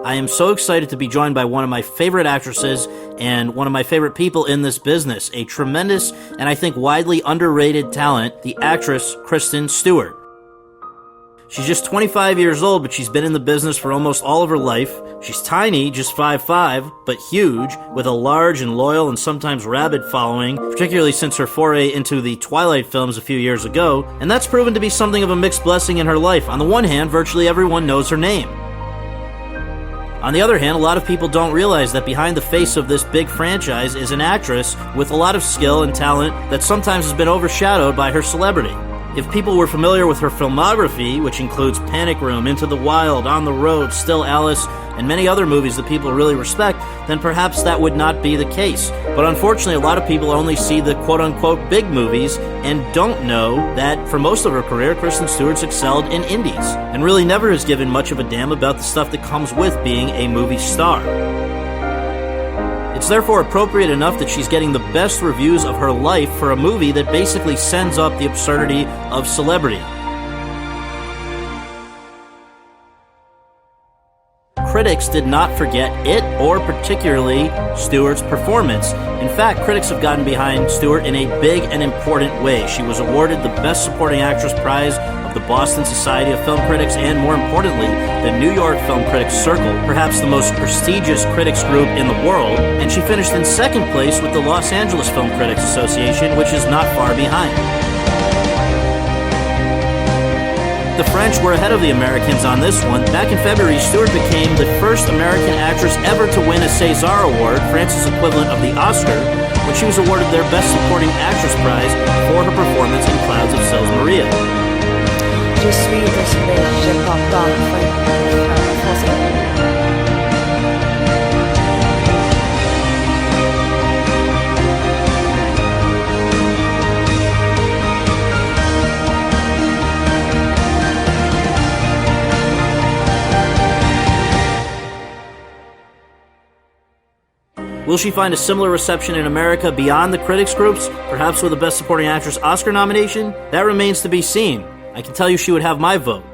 I am so excited to be joined by one of my favorite actresses and one of my favorite people in this business, a tremendous and I think widely underrated talent, the actress Kristen Stewart. She's just 25 years old, but she's been in the business for almost all of her life. She's tiny, just 5'5", but huge, with a large and loyal and sometimes rabid following, particularly since her foray into the Twilight films a few years ago, and that's proven to be something of a mixed blessing in her life. On the one hand, virtually everyone knows her name. On the other hand, a lot of people don't realize that behind the face of this big franchise is an actress with a lot of skill and talent that sometimes has been overshadowed by her celebrity. If people were familiar with her filmography, which includes Panic Room, Into the Wild, On the Road, Still Alice, and many other movies that people really respect, then perhaps that would not be the case. But unfortunately, a lot of people only see the quote-unquote big movies and don't know that for most of her career, Kristen Stewart's excelled in indies and really never has given much of a damn about the stuff that comes with being a movie star. It's therefore appropriate enough that she's getting the best reviews of her life for a movie that basically sends up the absurdity of celebrity. Critics did not forget it, or particularly Stewart's performance. In fact, critics have gotten behind Stewart in a big and important way. She was awarded the Best Supporting Actress prize of the Boston Society of Film Critics and, more importantly, the New York Film Critics Circle, perhaps the most prestigious critics group in the world, and she finished in second place with the Los Angeles Film Critics Association, which is not far behind. The French were ahead of the Americans on this one. Back in February, Stewart became the first American actress ever to win a César Award, France's equivalent of the Oscar, when she was awarded their Best Supporting Actress prize for her performance in Clouds of Sils Maria. Je suis désolée, je parle pas français. Will she find a similar reception in America beyond the critics groups, perhaps with a Best Supporting Actress Oscar nomination? That remains to be seen. I can tell you she would have my vote.